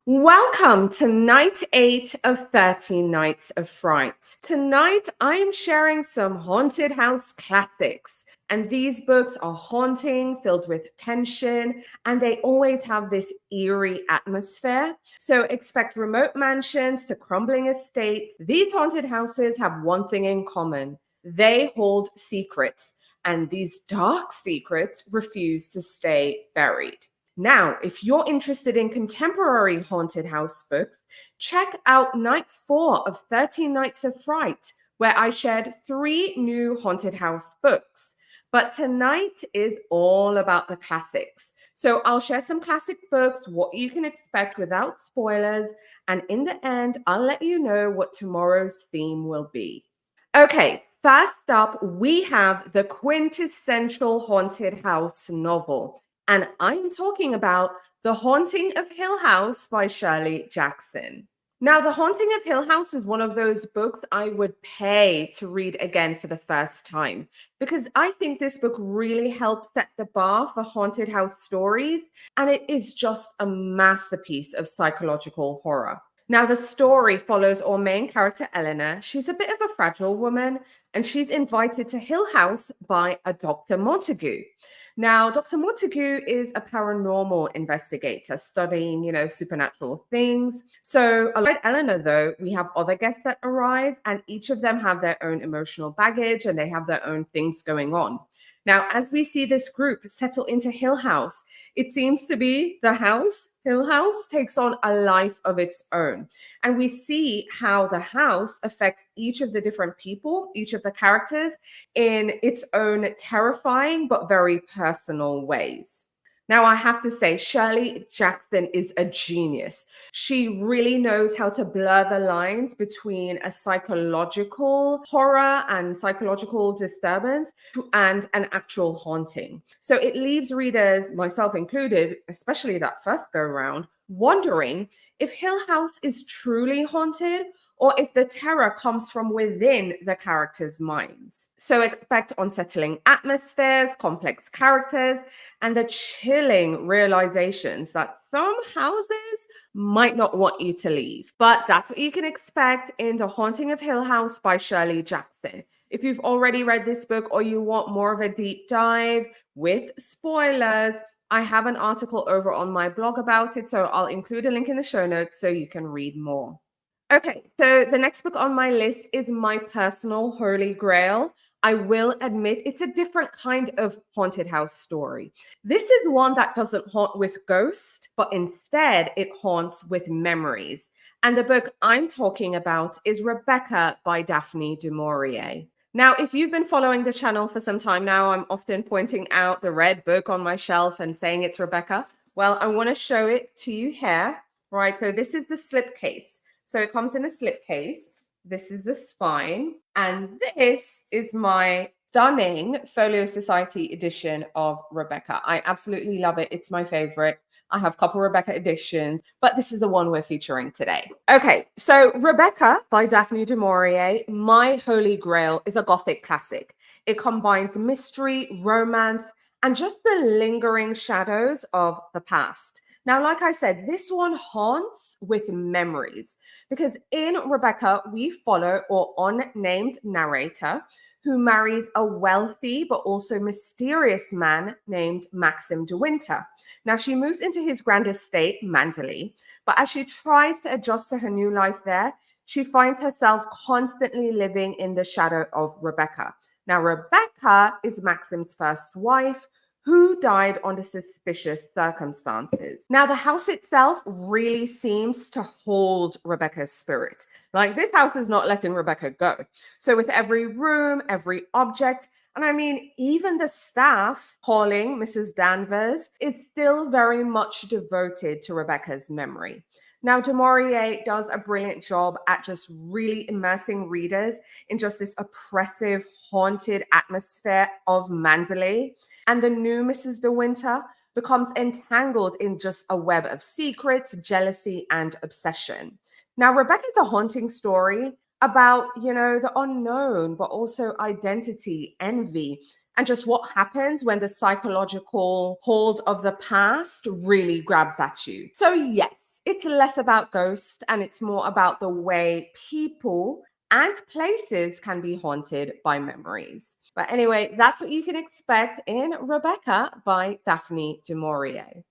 Welcome to night 8 of 13 Nights of Fright. Tonight, I'm sharing some haunted house classics. And these books are haunting, filled with tension, and they always have this eerie atmosphere. So expect remote mansions to crumbling estates. These haunted houses have one thing in common: they hold secrets, and these dark secrets refuse to stay buried. Now, if you're interested in contemporary haunted house books, check out night 4 of 13 Nights of Fright, where I shared 3 new haunted house books. But tonight is all about the classics. So I'll share some classic books, what you can expect without spoilers, and in the end, I'll let you know what tomorrow's theme will be. Okay, first up, we have the quintessential haunted house novel. And I'm talking about The Haunting of Hill House by Shirley Jackson. Now, The Haunting of Hill House is one of those books I would pay to read again for the first time because I think this book really helped set the bar for haunted house stories, and it is just a masterpiece of psychological horror. Now, the story follows our main character, Eleanor. She's a bit of a fragile woman, and she's invited to Hill House by a Dr. Montague. Now, Dr. Montague is a paranormal investigator studying, supernatural things. So, alongside Eleanor, though, we have other guests that arrive, and each of them have their own emotional baggage and they have their own things going on. Now, as we see this group settle into Hill House, it seems to be the house. Hill House takes on a life of its own. And we see how the house affects each of the different people, each of the characters, in its own terrifying but very personal ways. Now, I have to say, Shirley Jackson is a genius. She really knows how to blur the lines between a psychological horror and psychological disturbance and an actual haunting. So it leaves readers, myself included, especially that first go round, wondering if Hill House is truly haunted or if the terror comes from within the characters' minds. So expect unsettling atmospheres, complex characters, and the chilling realizations that some houses might not want you to leave. But that's what you can expect in The Haunting of Hill House by Shirley Jackson. If you've already read this book or you want more of a deep dive with spoilers, I have an article over on my blog about it, so I'll include a link in the show notes so you can read more. Okay, so the next book on my list is my personal holy grail. I will admit it's a different kind of haunted house story. This is one that doesn't haunt with ghosts, but instead it haunts with memories. And the book I'm talking about is Rebecca by Daphne du Maurier. Now, if you've been following the channel for some time now, I'm often pointing out the red book on my shelf and saying it's Rebecca. Well, I want to show it to you here, right? So this is the slipcase. So it comes in a slipcase. This is the spine. And this is my stunning Folio Society edition of Rebecca. I absolutely love it. It's my favorite. I have a couple Rebecca editions, but this is the one we're featuring today. Okay, so Rebecca by Daphne du Maurier, my holy grail, is a Gothic classic. It combines mystery, romance, and just the lingering shadows of the past. Now, like I said, this one haunts with memories because in Rebecca, we follow our unnamed narrator who marries a wealthy but also mysterious man named Maxim de Winter. Now, she moves into his grand estate, Manderley, but as she tries to adjust to her new life there, she finds herself constantly living in the shadow of Rebecca. Now, Rebecca is Maxim's first wife, who died under suspicious circumstances. Now, the house itself really seems to hold Rebecca's spirit. Like, this house is not letting Rebecca go. So with every room, every object, and I mean, even the staff calling Mrs. Danvers is still very much devoted to Rebecca's memory. Now, du Maurier does a brilliant job at just really immersing readers in just this oppressive, haunted atmosphere of Manderley. And the new Mrs. De Winter becomes entangled in just a web of secrets, jealousy, and obsession. Now, Rebecca's a haunting story about, the unknown, but also identity, envy, and just what happens when the psychological hold of the past really grabs at you. So yes, It's less about ghosts and it's more about the way people and places can be haunted by memories. But anyway, that's what you can expect in Rebecca by Daphne du Maurier.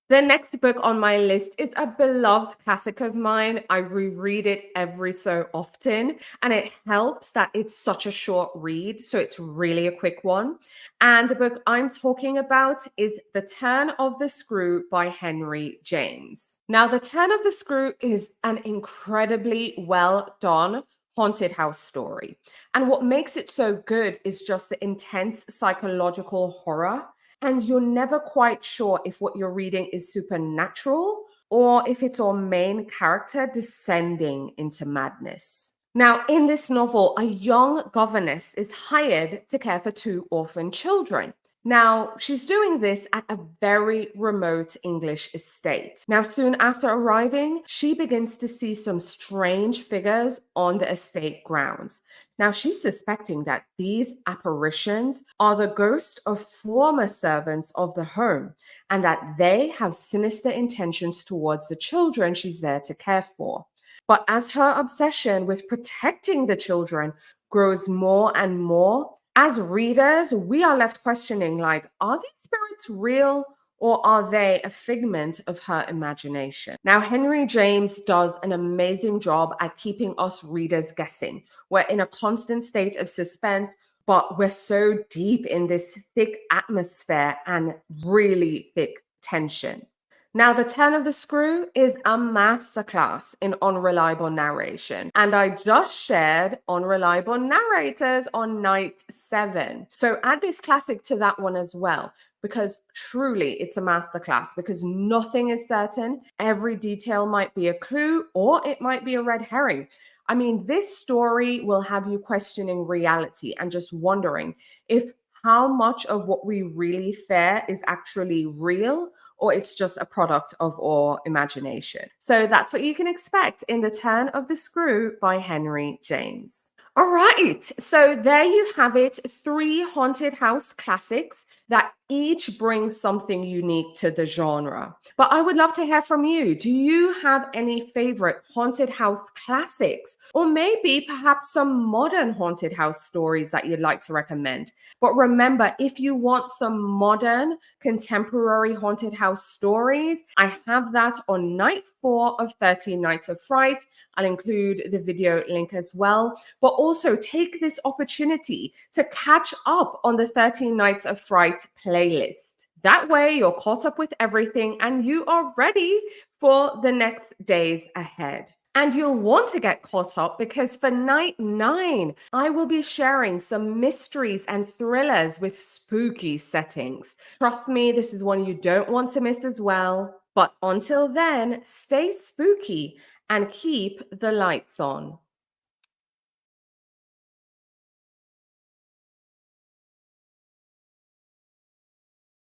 The next book on my list is a beloved classic of mine. I reread it every so often, and it helps that it's such a short read, so it's really a quick one. And the book I'm talking about is The Turn of the Screw by Henry James. Now, The Turn of the Screw is an incredibly well done haunted house story. And what makes it so good is just the intense psychological horror, and you're never quite sure if what you're reading is supernatural or if it's our main character descending into madness. Now, in this novel, a young governess is hired to care for two orphan children. Now, she's doing this at a very remote English estate. Now, soon after arriving, she begins to see some strange figures on the estate grounds. Now, she's suspecting that these apparitions are the ghosts of former servants of the home and that they have sinister intentions towards the children she's there to care for. But as her obsession with protecting the children grows more and more, as readers, we are left questioning like, are these spirits real or are they a figment of her imagination? Now, Henry James does an amazing job at keeping us readers guessing. We're in a constant state of suspense, but we're so deep in this thick atmosphere and really thick tension. Now, The Turn of the Screw is a masterclass in unreliable narration. And I just shared unreliable narrators on night 7. So add this classic to that one as well, because truly it's a masterclass because nothing is certain. Every detail might be a clue or it might be a red herring. I mean, this story will have you questioning reality and just wondering if how much of what we really fear is actually real or it's just a product of our imagination. So that's what you can expect in The Turn of the Screw by Henry James. All right, so there you have it, 3 haunted house classics that each bring something unique to the genre. But I would love to hear from you. Do you have any favorite haunted house classics? Or maybe perhaps some modern haunted house stories that you'd like to recommend? But remember, if you want some modern, contemporary haunted house stories, I have that on night 4 of 13 Nights of Fright. I'll include the video link as well. But also take this opportunity to catch up on the 13 Nights of Fright playlist. That way you're caught up with everything and you are ready for the next days ahead. And you'll want to get caught up because for night 9, I will be sharing some mysteries and thrillers with spooky settings. Trust me, this is one you don't want to miss as well. But until then, stay spooky and keep the lights on.